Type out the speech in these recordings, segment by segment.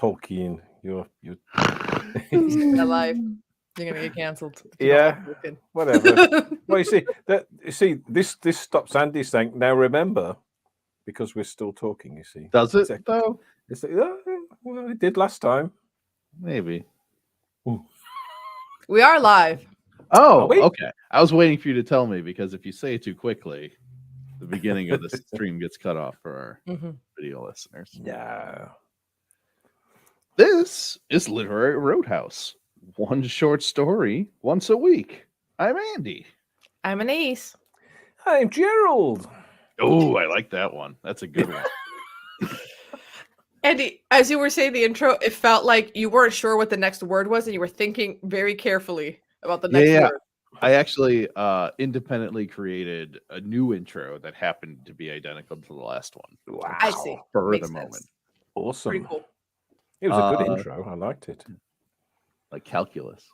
Tolkien. You're alive. You're gonna get cancelled. Yeah, whatever. Well, you see, this stops Andy saying, "Now remember," because we're still talking. You see, does it though? It's like, oh, well, it did last time. Maybe. Ooh. We are live. Oh, okay. I was waiting for you to tell me because if you say it too quickly, the beginning of the stream gets cut off for our video listeners. Yeah. This is Literary Roadhouse. One short story once a week. I'm Andy. I'm Anise. I'm Gerald. Oh, I like that one. That's a good one. Andy, as you were saying the intro, it felt like you weren't sure what the next word was and you were thinking very carefully about the next word. I actually independently created a new intro that happened to be identical to the last one. Wow. I see. For Makes the sense. moment. Awesome. Pretty cool. It was a good intro. I liked it. Like calculus.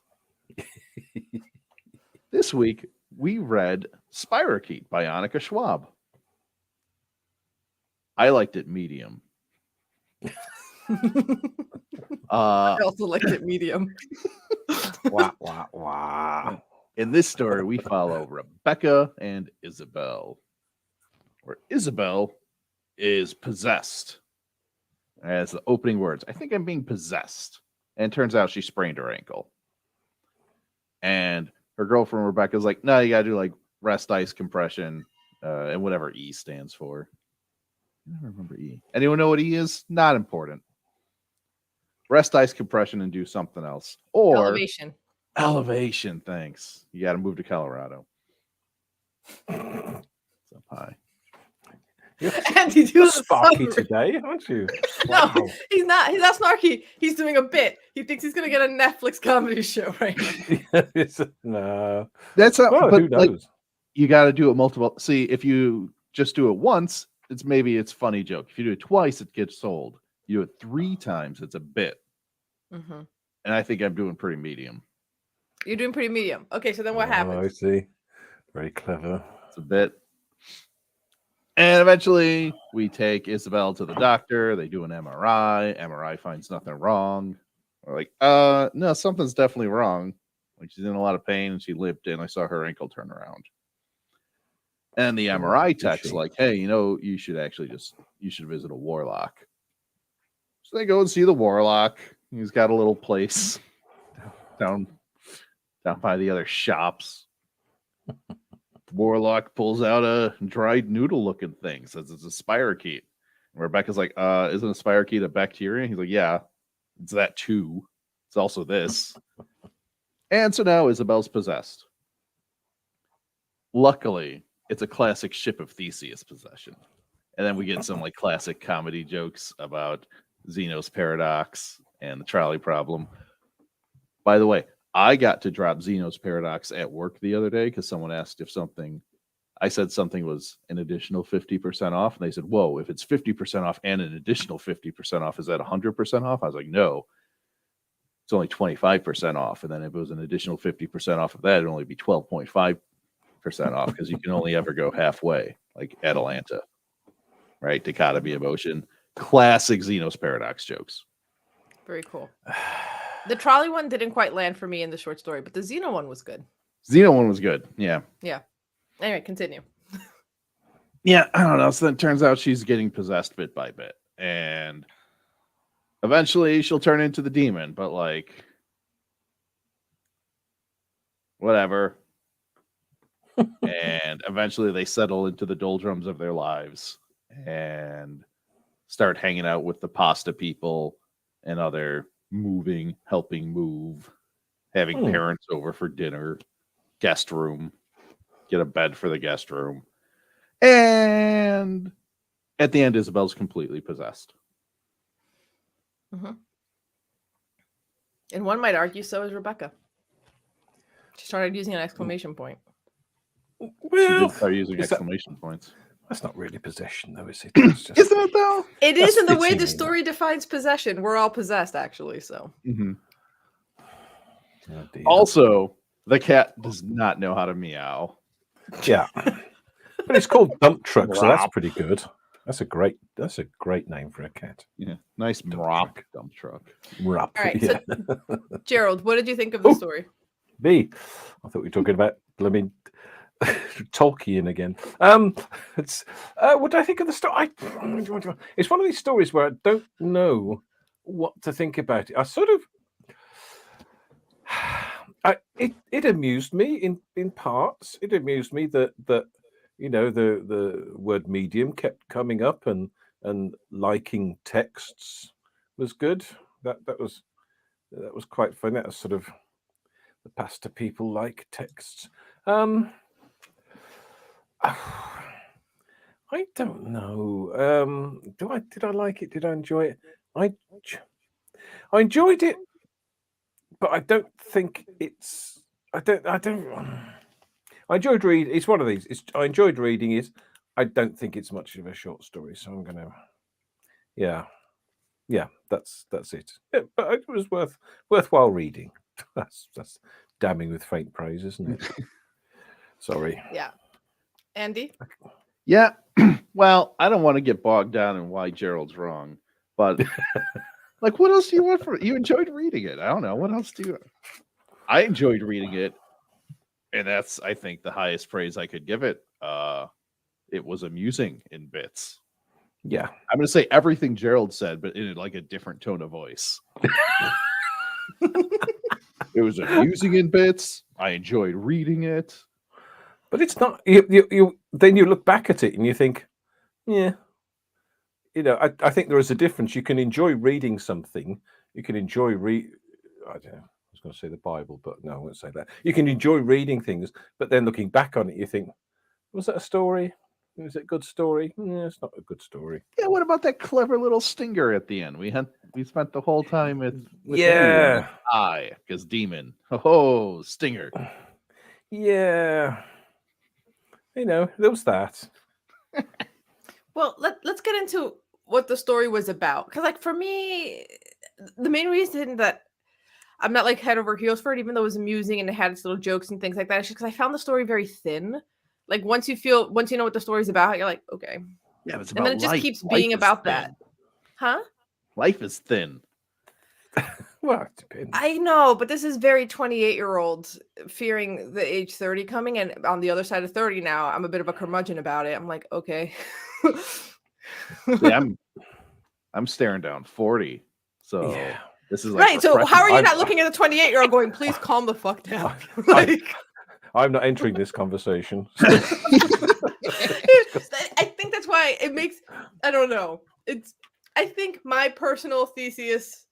This week, we read Spirochete by Anneke Schwob. I liked it medium. I also liked it medium. Wow. In this story, we follow Rebecca and Isabel, where Isabel is possessed. As the opening words, I think I'm being possessed. And it turns out she sprained her ankle. And her girlfriend Rebecca's like, no, you gotta do like rest ice compression and whatever E stands for. I never remember E. Anyone know what E is? Not important. Rest ice compression and do something else. Or Elevation, thanks. You got to move to Colorado. So hi. Andy, do Sparky today, aren't you? Wow. No, he's not. He's not snarky. He's doing a bit. He thinks he's gonna get a Netflix comedy show right now. No, that's not. Well, but who knows? Like, you got to do it multiple. See, if you just do it once, it's funny joke. If you do it twice, it gets sold. You do it 3 times, it's a bit. Mm-hmm. And I think I'm doing pretty medium. You're doing pretty medium. Okay, so then what happens? I see. Very clever. It's a bit. And eventually, we take Isabel to the doctor. They do an MRI. MRI finds nothing wrong. We're like, no, something's definitely wrong. Like, she's in a lot of pain, and she limped in. I saw her ankle turn around. And the MRI tech's like, hey, you should visit a warlock. So they go and see the warlock. He's got a little place down by the other shops. Warlock pulls out a dried noodle-looking thing. Says it's a spirochete. And Rebecca's like, isn't a spirochete a bacteria? He's like, yeah, it's that too. It's also this. And so now Isabel's possessed. Luckily, it's a classic Ship of Theseus possession. And then we get some like classic comedy jokes about Zeno's paradox and the trolley problem. By the way, I got to drop Zeno's paradox at work the other day because someone asked if I said something was an additional 50% off. And they said, whoa, if it's 50% off and an additional 50% off, is that 100% off? I was like, no, it's only 25% off. And then if it was an additional 50% off of that, it'd only be 12.5% off because you can only ever go halfway, like Atalanta, right? Dichotomy of motion. Classic Zeno's paradox jokes. Very cool. The trolley one didn't quite land for me in the short story, but the Xeno one was good. Xeno one was good. Yeah. Yeah. Anyway, continue. Yeah, I don't know. So then it turns out she's getting possessed bit by bit. And eventually she'll turn into the demon, but like, whatever. And eventually they settle into the doldrums of their lives and start hanging out with the pasta people and other helping move, having parents over for dinner, guest room, get a bed for the guest room. And at the end, Isabel's completely possessed. Mm-hmm. And one might argue so is Rebecca. She started using an exclamation point. Well, she did start using exclamation points. That's not really possession, though, is it? Isn't it, though? It is in the way the story defines possession. We're all possessed, actually, so. Mm-hmm. Oh, also, the cat does not know how to meow. Yeah. But it's called Dump Truck, so that's pretty good. That's a great name for a cat. Yeah, nice Dump dump truck. Rup. All right, Yeah. so Gerald, what did you think of the story? B. I thought we were talking about blooming Tolkien again. It's what do I think of the story? It's one of these stories where I don't know what to think about it. I sort of it amused me in parts. It amused me that the word medium kept coming up and liking texts was good. That was quite fun. That was sort of the pastor people like texts. I don't know. Did I like it? Did I enjoy it? I enjoyed it, but I don't think it's. I enjoyed reading. It's one of these. I enjoyed reading it. I don't think it's much of a short story, so I'm gonna. Yeah. That's it. Yeah, but it was worthwhile reading. That's damning with faint praise, isn't it? Sorry. Yeah. Andy? Yeah. Well, I don't want to get bogged down in why Gerald's wrong, but like, what else do you want from it? You enjoyed reading it. I don't know. What else do you? I enjoyed reading it, and that's, I think, the highest praise I could give it. It was amusing in bits. Yeah. I'm going to say everything Gerald said, but in like a different tone of voice. It was amusing in bits. I enjoyed reading it. But it's not. You then you look back at it and you think, yeah. I think there is a difference. You can enjoy reading something. You can enjoy I don't know. I was going to say the Bible, but no, I won't say that. You can enjoy reading things, but then looking back on it, you think, was that a story? Was it a good story? Yeah, it's not a good story. Yeah, what about that clever little stinger at the end? We spent the whole time with yeah, because demon. Oh, stinger. Yeah, there was that. Well, let's get into what the story was about. Because, like, for me, the main reason that I'm not like head over heels for it, even though it was amusing and it had its little jokes and things like that, is just because I found the story very thin. Like, once you know what the story's about, you're like, okay. Yeah, it's and about then it just life. keeps Life being is about thin. that. Huh? Life is thin. Well, it depends. I know, but this is very 28-year-old fearing the age 30 coming, and on the other side of 30 now, I'm a bit of a curmudgeon about it. I'm like, okay. Yeah, I'm staring down 40. So Yeah. this is like right. So how are you I'm- not looking at the 28-year-old going, please calm the fuck down? Like, I'm not entering this conversation. I think that's why it makes, I don't know. I think my personal Theseus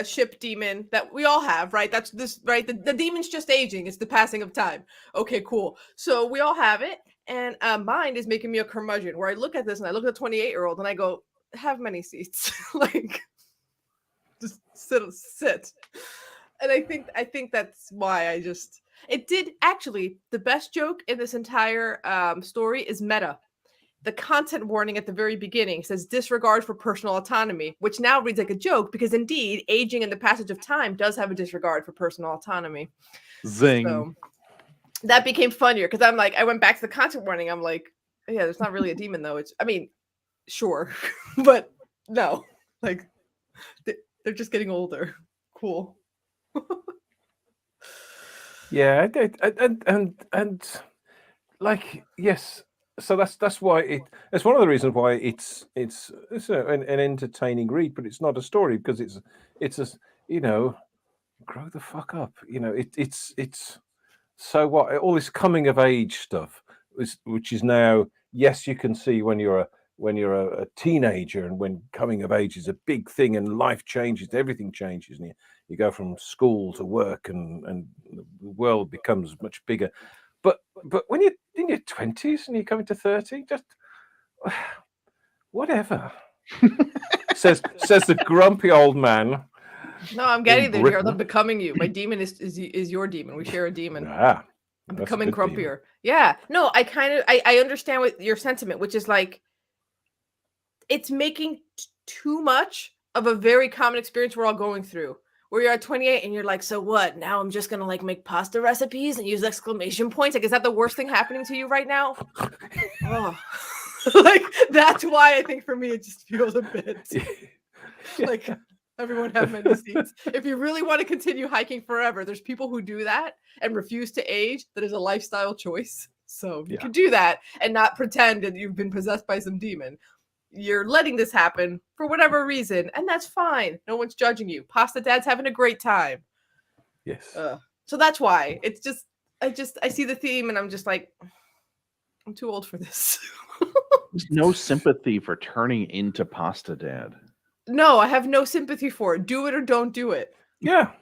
ship demon that we all have, right? That's this, right? The demon's just aging. It's the passing of time. Okay, cool. So we all have it. And mine is making me a curmudgeon where I look at this and I look at the 28-year-old and I go, have many seats. Like, just sit. And I think that's why it did actually, the best joke in this entire story is meta. The content warning at the very beginning says disregard for personal autonomy, which now reads like a joke because indeed aging and the passage of time does have a disregard for personal autonomy. Zing. So that became funnier because I'm like, I went back to the content warning. I'm like, yeah, there's not really a demon though. Sure, but no, like they're just getting older. Cool. Yeah, and like, yes. So that's why it's one of the reasons why it's an entertaining read, but it's not a story because it's grow the fuck up. It's so what all this coming of age stuff, which is now, yes, you can see when you're a teenager and when coming of age is a big thing and life changes, everything changes, and you go from school to work and the world becomes much bigger. But when you're in your 20s and you're coming to 30, just whatever. says the grumpy old man. No, I'm getting there, Gerald. Britain. I'm becoming you. My demon is your demon. We share a demon. Ah, I'm that's a becoming good grumpier. demon. Yeah. No, I understand what your sentiment, which is like it's making too much of a very common experience we're all going through. Where you're at 28 and you're like, so what? Now I'm just gonna like make pasta recipes and use exclamation points. Like, is that the worst thing happening to you right now? Oh. Like that's why I think for me it just feels a bit like everyone have many seats. If you really want to continue hiking forever, there's people who do that and refuse to age. That is a lifestyle choice. So you Yeah. can do that and not pretend that you've been possessed by some demon. You're letting this happen for whatever reason, and that's fine. No one's judging you. Pasta Dad's having a great time. Yes. So that's why it's just I see the theme and I'm just like, I'm too old for this. There's no sympathy for turning into Pasta Dad. No, I have no sympathy for it. Do it or don't do it. Yeah.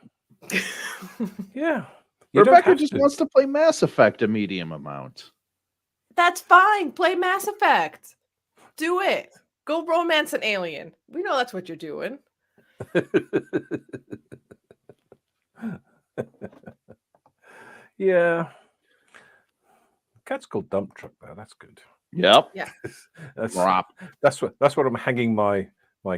Yeah. You don't Rebecca have just to. wants to play Mass Effect a medium amount. That's fine. Play Mass Effect. Do it. Go romance an alien. We know that's what you're doing. Yeah. Cat's called Dump Truck though. That's good. Yep. Yeah. That's what I'm hanging my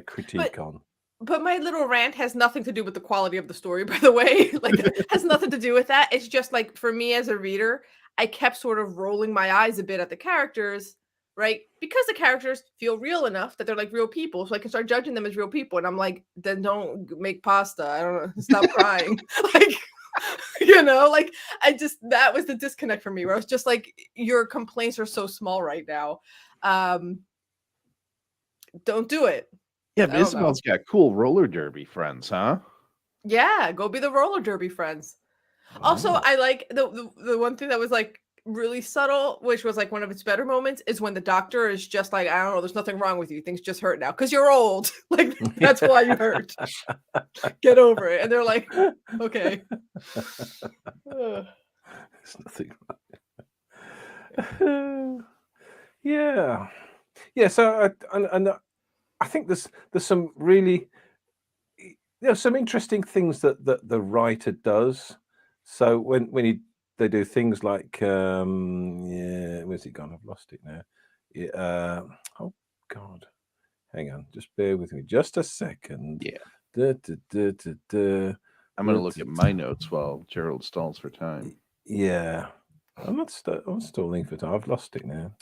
critique on. But my little rant has nothing to do with the quality of the story, by the way. Like, it has nothing to do with that. It's just like, for me as a reader, I kept sort of rolling my eyes a bit at the characters, right? Because the characters feel real enough that they're like real people. So I can start judging them as real people. And I'm like, then don't make pasta. I don't know. Stop crying. Like, you know, like, that was the disconnect for me, where I was just like, your complaints are so small right now. Don't do it. Yeah, I but don't Isabel's got cool roller derby friends, huh? Yeah, go be the roller derby friends. Also, Oh. I like the one thing that was like really subtle, which was like one of its better moments, is when the doctor is just like, I don't know, there's nothing wrong with you. Things just hurt now because you're old. Like, that's why you hurt. Get over it. And they're like, okay. Ugh. There's nothing wrong. Yeah. Yeah. So I think there's some really, some interesting things that the writer does. So when they do things like where's it gone? I've lost it now. Yeah, oh God, hang on, just bear with me just a second. Yeah. I'm gonna look at my notes while Gerald stalls for time. Yeah. I'm not I'm stalling for time. I've lost it now.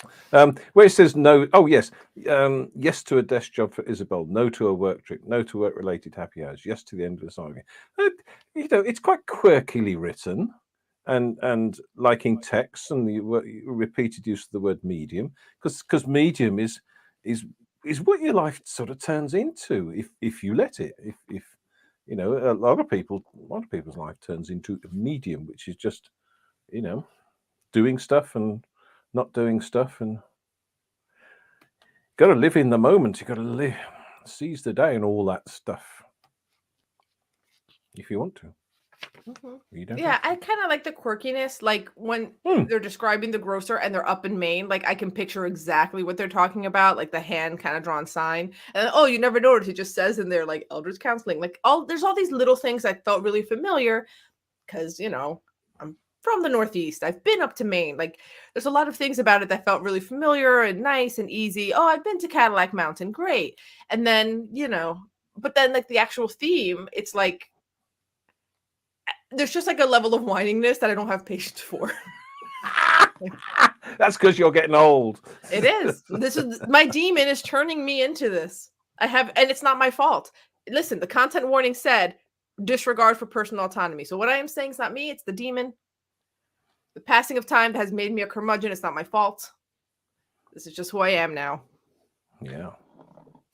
Where it says no. Oh, yes. Yes to a desk job for Isabel. No to a work trip. No to work-related happy hours. Yes to the end of the saga. It's quite quirkily written, and liking text and the repeated use of the word medium, because medium is what your life sort of turns into if you let it. If a lot of people's life turns into a medium, which is just doing stuff and not doing stuff, and got to live in the moment. You got to seize the day and all that stuff if you want to. You don't Yeah, have to. I kind of like the quirkiness. Like when they're describing the grocer and they're up in Maine, like I can picture exactly what they're talking about, like the hand kind of drawn sign. And oh, you never noticed, it just says in there like elders counseling. Like there's all these little things that felt really familiar because I'm from the Northeast. I've been up to Maine. Like there's a lot of things about it that felt really familiar and nice and easy. Oh, I've been to Cadillac Mountain. Great. And then, but then like the actual theme, it's like there's just like a level of whiningness that I don't have patience for. That's because you're getting old. It is. This is my demon is turning me into this. And it's not my fault. Listen, the content warning said disregard for personal autonomy. So what I am saying is not me, it's the demon. The passing of time has made me a curmudgeon. It's not my fault. This is just who I am now. Yeah.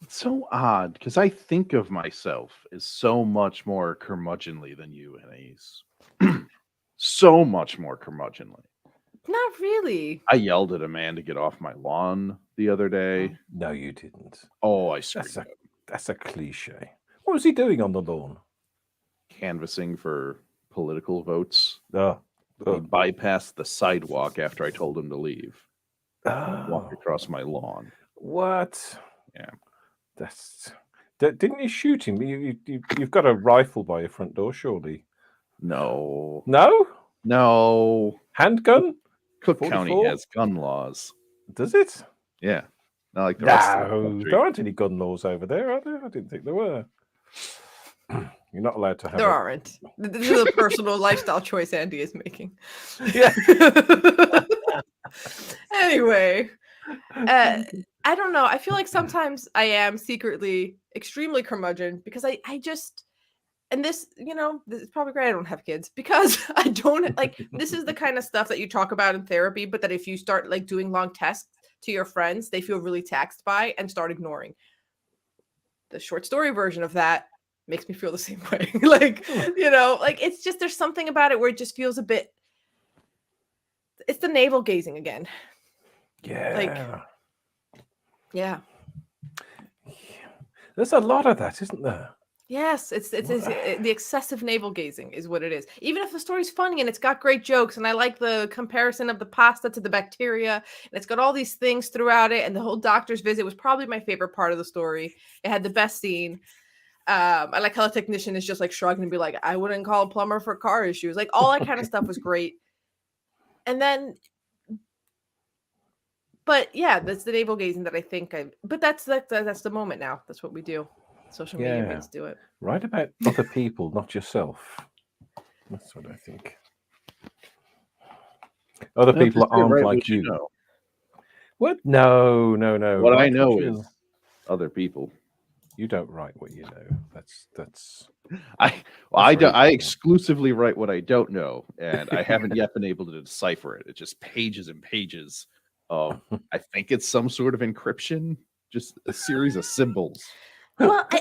It's so odd because I think of myself as so much more curmudgeonly than you, Anais. So much more curmudgeonly. Not really. I yelled at a man to get off my lawn the other day. No, you didn't. Oh, I screamed. That's a cliche. What was he doing on the lawn? Canvassing for political votes. He He bypassed the sidewalk after I told him to leave. Oh. Walked across my lawn. What? Yeah. Didn't you shoot him? You've got a rifle by your front door, surely. No. No? Handgun? Cook 44? County has gun laws. Does it? Yeah. Not like the rest of the No, country. there aren't any gun laws over there, are there? I didn't think there were. You're not allowed to have. There aren't. This is a personal lifestyle choice Andy is making. Yeah. Anyway, I don't know. I feel like sometimes I am secretly extremely curmudgeon because I just, and this, this is probably great I don't have kids because I don't like, this is the kind of stuff that you talk about in therapy, but that if you start like doing long tests to your friends, they feel really taxed by and start ignoring. The short story version of that makes me feel the same way. Like, like it's just, there's something about it where it just feels a bit, it's the navel gazing again. Yeah. Like, yeah. There's a lot of that, isn't there? Yes, it's the excessive navel gazing is what it is. Even if the story's funny and it's got great jokes, and I like the comparison of the pasta to the bacteria, and it's got all these things throughout it, and the whole doctor's visit was probably my favorite part of the story. It had the best scene. I like how the technician is just like shrugging and be like, I wouldn't call a plumber for car issues. Like all that kind of stuff was great. And then, but yeah, that's the navel gazing that I think but that's the moment now. That's what we do. Social media means do it. Write about other people, not yourself. That's what I think. Other people aren't like you. What? No. What I know is other people. You don't write what you know. That's. I exclusively write what I don't know, and I haven't yet been able to decipher it. It's just pages and pages of. I think it's some sort of encryption, just a series of symbols. Well, I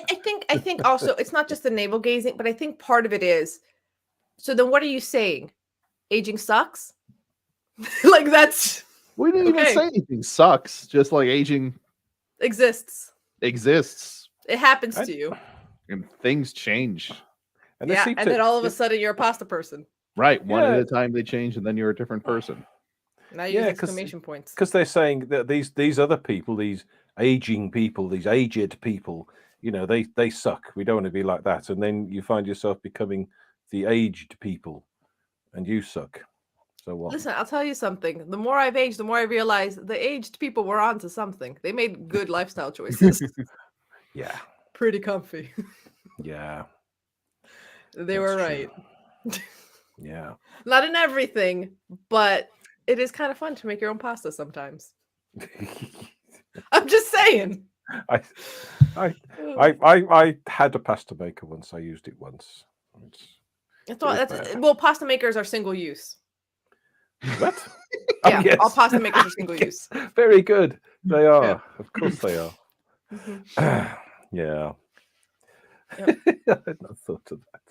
think also it's not just the navel gazing, but I think part of it is. So then, what are you saying? Aging sucks. Like that's. We didn't even say anything sucks. Just like aging exists. It happens to you, and things change. And then all of a sudden you're a pasta person. Right, one at a time they change, and then you're a different person. Now you use exclamation points because they're saying that these other people, these aging people, these aged people, they suck. We don't want to be like that. And then you find yourself becoming the aged people, and you suck. So what? Listen, I'll tell you something. The more I've aged, the more I realize the aged people were onto something. They made good lifestyle choices. Yeah. Pretty comfy. Yeah. They were right. Yeah. Not in everything, but it is kind of fun to make your own pasta sometimes. I'm just saying. I had a pasta maker once. I used it once. Well, pasta makers are single use. What? Yeah, yes. All pasta makers are single use. Very good. They are. Yeah. Of course they are. Mm-hmm. Yeah. Yep. I had not thought of that.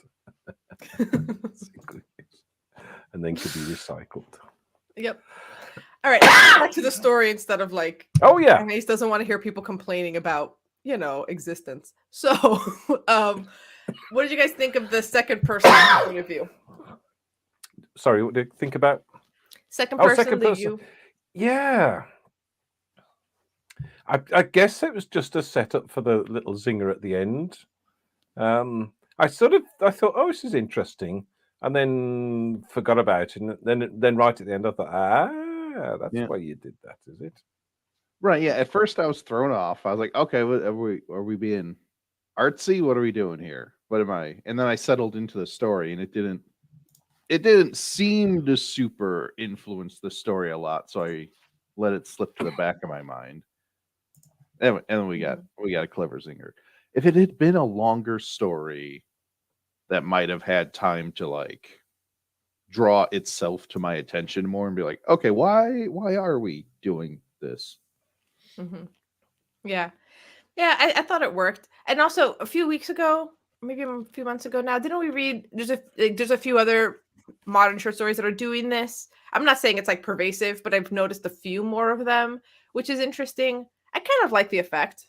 Single use. And then could be recycled. Yep. All right. Back to the story instead of like. Oh yeah. Ace doesn't want to hear people complaining about existence. So, what did you guys think of the second person point of view? Sorry, what did you think about? Second person. You. Yeah. I guess it was just a setup for the little zinger at the end. I thought, oh, this is interesting, and then forgot about it. And then right at the end, I thought, that's why you did that, is it? Right. Yeah. At first, I was thrown off. I was like, okay, are we being artsy? What are we doing here? What am I? And then I settled into the story, and it didn't seem to super influence the story a lot, so I let it slip to the back of my mind. And then we got a clever zinger. If it had been a longer story that might have had time to like draw itself to my attention more and be like, okay, why are we doing this? Mm-hmm. Yeah. I thought it worked. And also a few weeks ago, maybe a few months ago now, didn't we read? There's a few other modern short stories that are doing this. I'm not saying it's like pervasive, but I've noticed a few more of them, which is interesting. I kind of like the effect.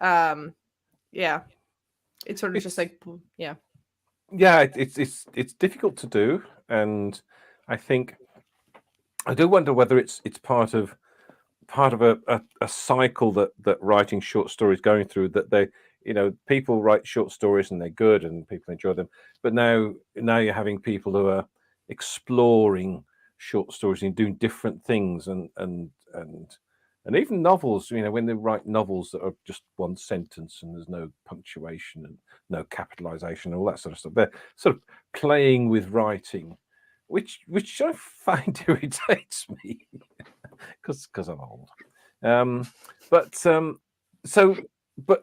Yeah, it's sort of just like yeah. It's difficult to do, and I think I do wonder whether it's part of a cycle that writing short stories going through, that they people write short stories and they're good and people enjoy them, but now you're having people who are exploring short stories and doing different things and even novels, when they write novels that are just one sentence and there's no punctuation and no capitalization and all that sort of stuff, they're sort of playing with writing, which I find irritates me because I'm old. But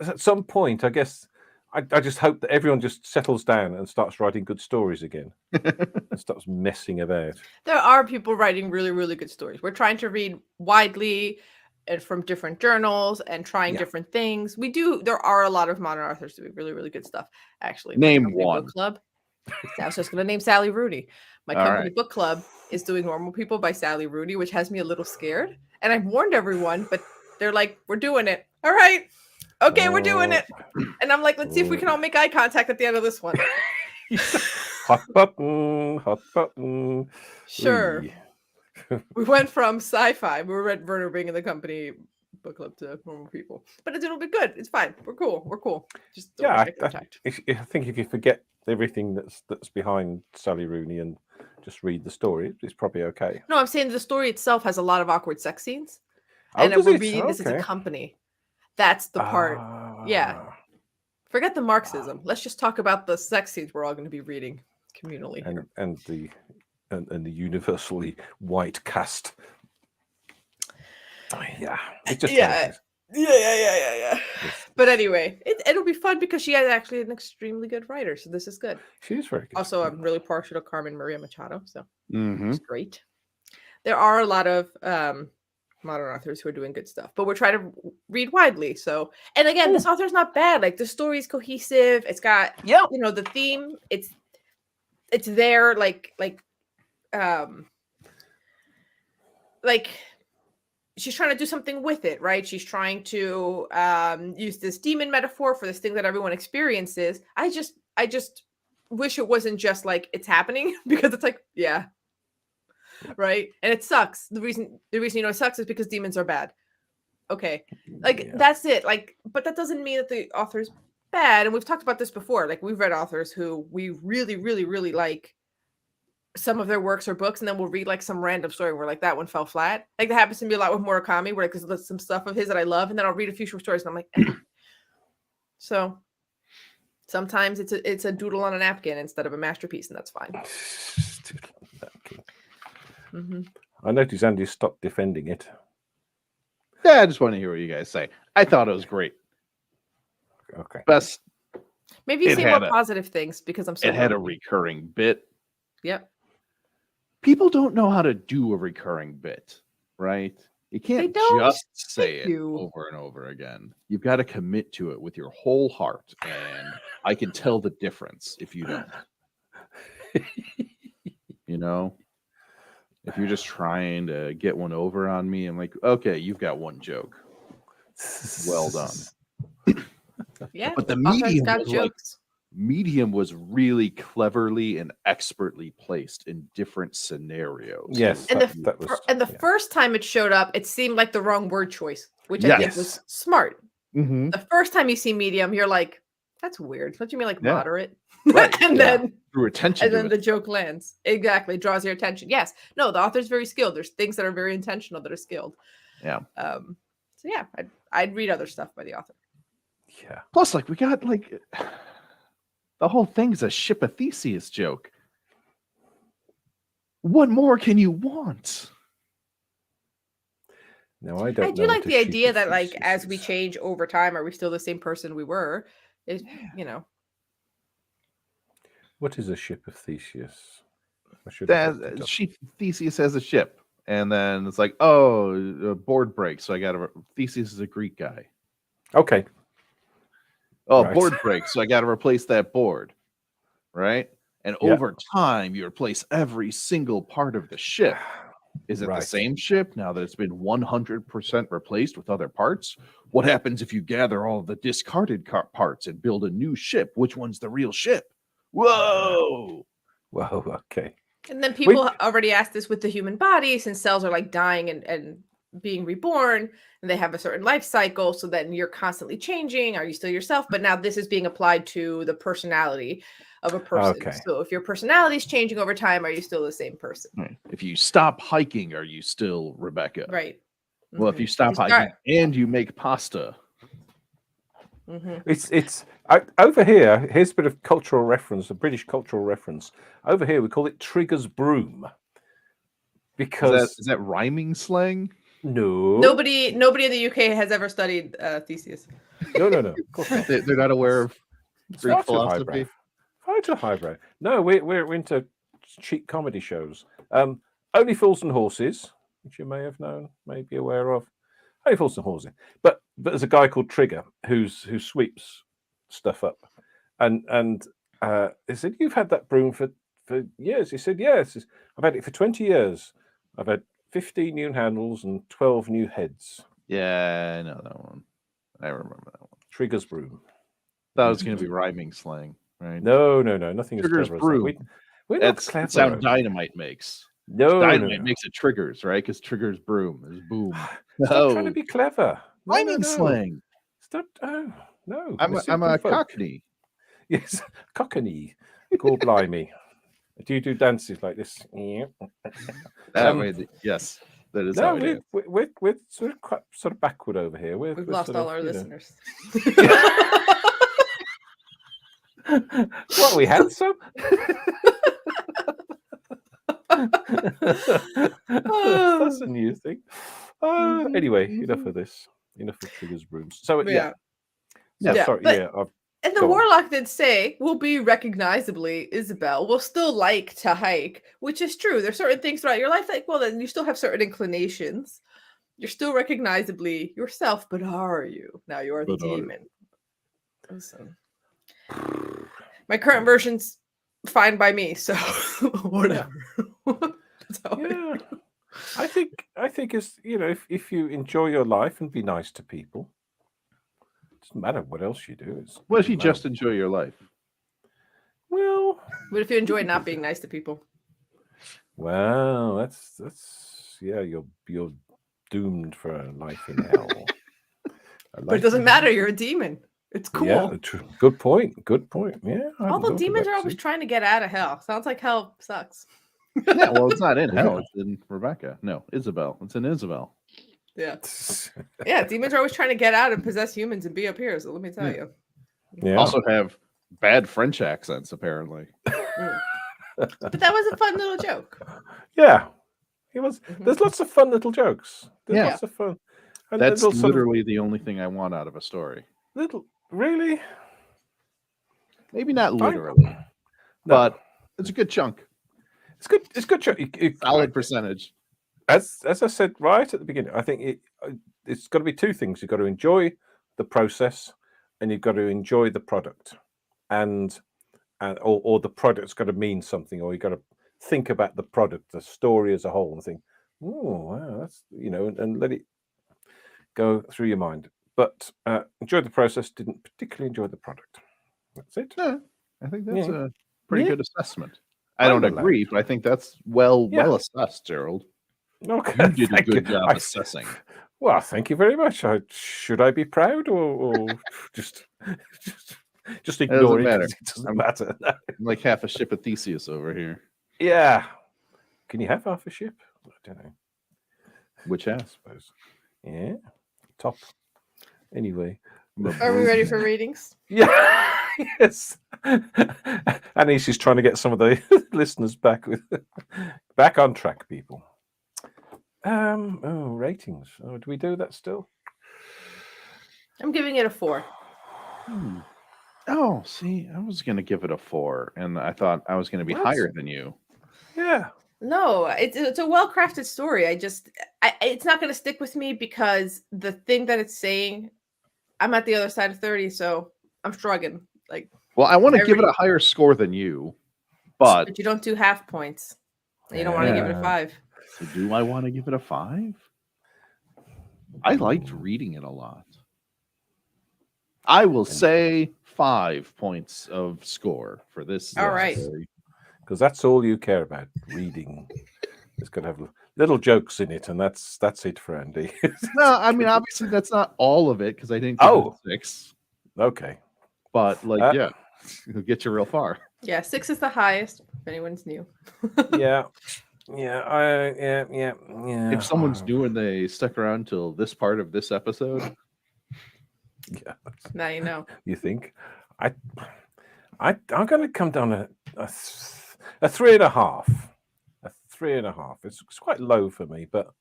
at some point, I guess I just hope that everyone just settles down and starts writing good stories again and stops messing about. There are people writing really, really good stories. We're trying to read widely and from different journals and trying different things. There are a lot of modern authors doing really, really good stuff. Actually, my Name company one. book club. I was just going to name Sally Rooney. My All company right. book club is doing Normal People by Sally Rooney, which has me a little scared. And I've warned everyone, but they're like, we're doing it. All right. Okay, we're doing it. And I'm like, let's see if we can all make eye contact at the end of this one. Hot button, hot button. Sure. Ooh. We went from sci-fi. We were at Werner bringing the company book club to Normal People. But it'll be good. It's fine. We're cool. We're cool. Just don't Yeah, make eye contact. I think if you forget everything that's behind Sally Rooney and just read the story, it's probably okay. No, I'm saying the story itself has a lot of awkward sex scenes. Oh, And does we're it? reading this as a Okay. company. That's the part. Yeah. Ah. Forget the Marxism. Let's just talk about the sex scenes we're all going to be reading communally here. And the universally white cast. Yeah. It's just Yeah. Yeah. Yes. But anyway, it'll be fun because she is actually an extremely good writer. So this is good. She is very good. Also, I'm really partial to Carmen Maria Machado. So Mm-hmm. it's great. There are a lot of modern authors who are doing good stuff, but we're trying to read widely. So, and again, this author's not bad. Like the story's cohesive. It's got, the theme. It's there. Like she's trying to do something with it, right? She's trying to use this demon metaphor for this thing that everyone experiences. I just wish it wasn't just like it's happening because it's like, yeah. Right. And it sucks. The reason it sucks is because demons are bad. Okay. That's it. But that doesn't mean that the author's bad. And we've talked about this before. Like we've read authors who we really, really, really like some of their works or books, and then we'll read like some random story where like that one fell flat. Like that happens to me a lot with Murakami, where like there's some stuff of his that I love, and then I'll read a few short stories and I'm like, eh. So sometimes it's a doodle on a napkin instead of a masterpiece, and that's fine. Mm-hmm. I noticed Andy stopped defending it. Yeah, I just want to hear what you guys say. I thought it was great. Okay. Best. Maybe you say more positive things because I'm so. It had a recurring bit. Yep. People don't know how to do a recurring bit, right? You can't just say it over and over again. You've got to commit to it with your whole heart, and I can tell the difference if you don't. If you're just trying to get one over on me, I'm like, okay, you've got one joke. Well done. Yeah, but the medium was really cleverly and expertly placed in different scenarios. Yes, and the first time it showed up, it seemed like the wrong word choice, which I think was smart. Mm-hmm. The first time you see medium, you're like, that's weird. Don't you mean like moderate? Right. And then drew attention. And then the joke lands. Exactly. Draws your attention. Yes. No, the author's very skilled. There's things that are very intentional that are skilled. Yeah. So yeah, I'd read other stuff by the author. Yeah. Plus, we got the whole thing's a ship of Theseus joke. What more can you want? No, I don't. I do like the idea that as we change over time, are we still the same person we were? What is a ship of Theseus? Theseus has a ship, and then it's like, a board breaks, so I got to. Theseus is a Greek guy. Okay. Board breaks, so I got to replace that board, right? And over time, you replace every single part of the ship. Is it the same ship now that it's been 100% replaced with other parts? What happens if you gather all the discarded parts and build a new ship? Which one's the real ship? Whoa! Okay. And then people already asked this with the human body, since cells are like dying and being reborn, and they have a certain life cycle. So then you're constantly changing. Are you still yourself? But now this is being applied to the personality of a person. Okay. So if your personality is changing over time, are you still the same person? Right. If you stop hiking, are you still Rebecca? Right. Well, if you stop hiking and you make pasta. Mm-hmm. It's over here. Here's a bit of cultural reference, a British cultural reference. Over here, we call it Trigger's broom. Because is that rhyming slang? No. Nobody in the UK has ever studied Theseus. No. Of course not. They're not aware of It's Greek far too philosophy. highbrow. Far too highbrow. No, we're into cheap comedy shows. Only Fools and Horses, which you may have known, may be aware of. Only Fools and Horses. But there's a guy called Trigger who sweeps stuff up, and he said, "You've had that broom for years." He said, "Yes, I've had it for 20 years. I've had 15 new handles and 12 new heads." Yeah, I know that one. I remember that one. Trigger's broom. Thought it was going to be rhyming slang, right? No, nothing as Trigger's clever broom. as that. We're not That's clever. the sound Dynamite makes. No, Dynamite makes it triggers, right? Because triggers broom. There's boom. Stop trying to be clever. Rhyming slang. Stop. Oh, no. I'm a simple folk. cockney. Yes, cockney. Go blimey. Do you do dances like this? Yeah. Yes, that is how it is. We're sort of quite, sort of backward over here. We've lost sort all of, our you know. listeners. What, we had some? That's a new thing. Anyway, enough of this. Enough of Trigger's brooms. So Yeah. Sorry. But- Yeah. And the Go on. warlock did say, "Will be recognizably Isabel. Will still like to hike," which is true. There's certain things throughout your life, like, well, then you still have certain inclinations. You're still recognizably yourself, but are you? Now you're the But are you? demon. Listen. My current version's fine by me, so whatever. That's how Yeah. I think it's, if you enjoy your life and be nice to people, it doesn't matter what else you do. What if you just enjoy your life? Well, What if you enjoy not being nice to people? well, that's you're doomed for a life in hell. But it doesn't matter. You're a demon. It's cool. Yeah, good point. Yeah. I hadn't Although thought of demons that, are always see. trying to get out of hell. Sounds like hell sucks. Yeah, well, it's not in hell. Yeah. It's in Rebecca. No, Isabel. It's in Isabel. Yeah. Yeah, demons are always trying to get out and possess humans and be up here. So let me tell you. Yeah. Also have bad French accents, apparently. But that was a fun little joke. Yeah. It was. Mhm. There's lots of fun little jokes. There's Yeah. lots of fun. And That's little sort of- literally the only thing I want out of a story. really. Maybe not I- literally, No. but it's a good chunk. It's good. It's good. Solid percentage. As I said right at the beginning, I think it's got to be two things. You've got to enjoy the process, and you've got to enjoy the product, or the product's got to mean something, or you've got to think about the product, the story as a whole, and think, "Oh, wow, that's and let it go through your mind." But enjoy the process. Didn't particularly enjoy the product. That's it. Yeah, I think that's Yeah. a pretty Yeah. good assessment. I don't I'm allowed. agree, but I think that's well Yeah. assessed, Gerald. Okay, You did a thank good you. job assessing. Well, thank you very much. Should I be proud or just ignore it? matter. 'Cause it doesn't matter. I'm like half a ship of Theseus over here. Yeah. Can you have half a ship? I don't know. Which I half? suppose. Yeah. Top. Anyway. Are we ready for readings? Yeah. Yes. Annike's trying to get some of the listeners back on track, people. Ratings. Oh, do we do that still? I'm giving it a 4. Oh, see, I was going to give it a 4, and I thought I was going to be What? higher than you. Yeah. No, it's a well-crafted story. It's not going to stick with me because the thing that it's saying, I'm at the other side of 30, so I'm struggling. Like, Well, I want to give it Every- a higher score than you, but but you don't do half points. And you don't want to give it a Yeah. 5. so do I want to give it a 5? I liked reading it a lot. I will say 5 points of score for this. All right. story. Because that's all you care about, reading. It's got to have little jokes in it, and that's it for Andy. No, I mean, obviously that's not all of it because I didn't give Oh. it a 6. Okay. But like, yeah, it'll get you real far. Yeah, 6 is the highest, if anyone's new. Yeah. Yeah. Yeah. If someone's doing, they stuck around till this part of this episode. Yeah. Now you know. You think? I'm going to come down a 3.5. A 3.5. It's quite low for me, but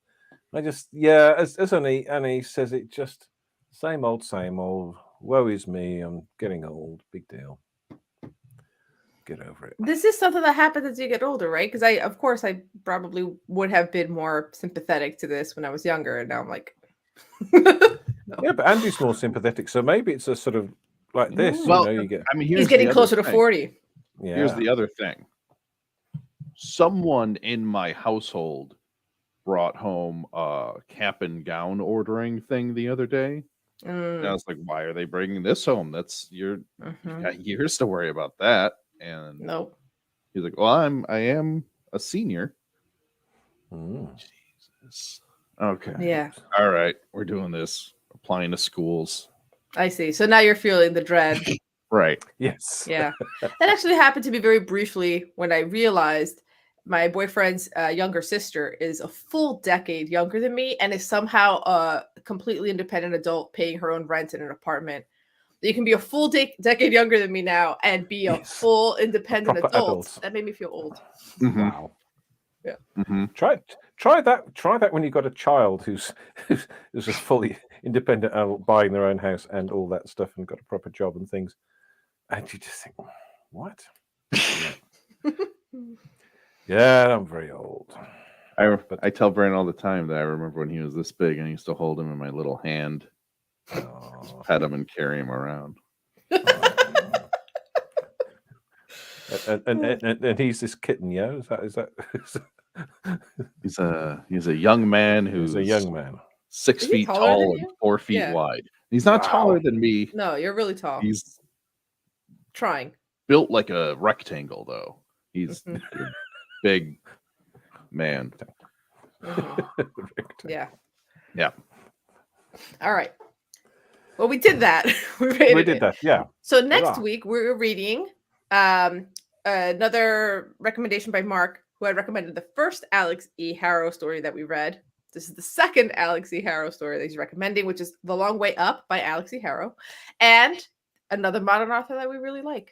as Annie says, it just same old. Woe is me. I'm getting old. Big deal. Get over it. This is something that happens as you get older, right? Because of course, I probably would have been more sympathetic to this when I was younger, and now I'm like, Yeah, but Andy's more sympathetic, so maybe it's a sort of like this. Well, You get. I mean, he's getting closer to 40. Yeah. Here's the other thing. Someone in my household brought home a cap and gown ordering thing the other day. And I was like, why are they bringing this home? You got years to worry about that. And nope. He's like, well, I am a senior. Jesus. Okay. Yeah. All right. We're doing this. Applying to schools. I see. So now you're feeling the dread. Right. Yes. Yeah. That actually happened to me very briefly when I realized my boyfriend's younger sister is a full decade younger than me and is somehow a completely independent adult paying her own rent in an apartment. You can be a full decade younger than me now and be a full independent adult. That made me feel old. Mm-hmm. Wow. Yeah. Mm-hmm. Try that when you've got a child who's just fully independent and buying their own house and all that stuff and got a proper job and things. And you just think, what? Yeah, I'm very old. I tell Brent all the time that I remember when he was this big and I used to hold him in my little hand. Pet him and carry him around. And he's this kitten, yeah? Is that He's a young man who's a young man. 6 feet tall and 4 feet wide. He's not taller than me. No, you're really tall. He's trying. Built like a rectangle, though. He's a big man. Yeah. Yeah. All right. Well, we did that. We did that. Yeah. So next week we're reading another recommendation by Mark, who had recommended the first Alex E. Harrow story that we read. This is the second Alex E. Harrow story that he's recommending, which is The Long Way Up by Alex E. Harrow, and another modern author that we really like.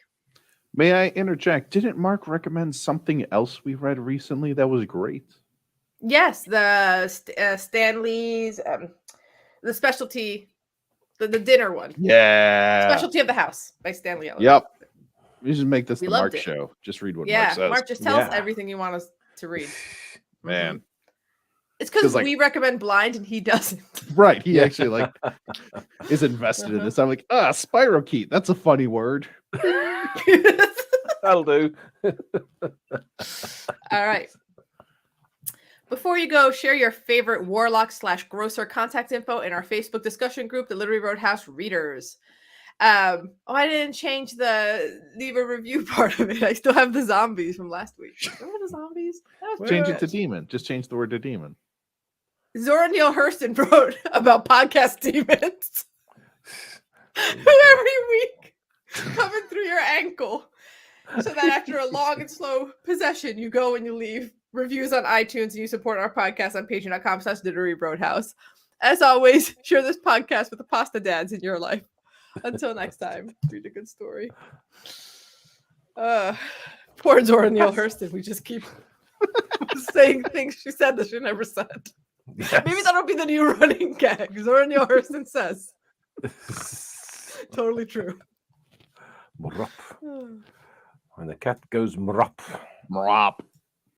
May I interject? Didn't Mark recommend something else we read recently that was great? Yes, the Stanley's, the specialty, the dinner one. Yeah. Specialty of the House by Stanley Ellis. Yep. We should make this the Mark show. Just read what Mark says. Mark, just tell us everything you want us to read. Man. It's because we recommend blind and he doesn't. Right. He actually is invested in this. I'm like, Spirochete. That's a funny word. That'll do. All right. Before you go, share your favorite warlock/grocer contact info in our Facebook discussion group, the Literary Roadhouse Readers. I didn't change the leave a review part of it. I still have the zombies from last week. Remember the zombies? Change it to demon. Just change the word to demon. Zora Neale Hurston wrote about podcast demons. Who every week coming through your ankle. So that after a long and slow possession, you go and you leave reviews on iTunes and you support our podcast on patreon.com/literary roadhouse. As always, share this podcast with the pasta dads in your life. Until next time, read a good story. Poor Zora Neale Hurston. We just keep saying things she said that she never said. Yes. Maybe that'll be the new running gag. Zora Neale Hurston says. Totally true. Mrop. When the cat goes mrop. Mrop.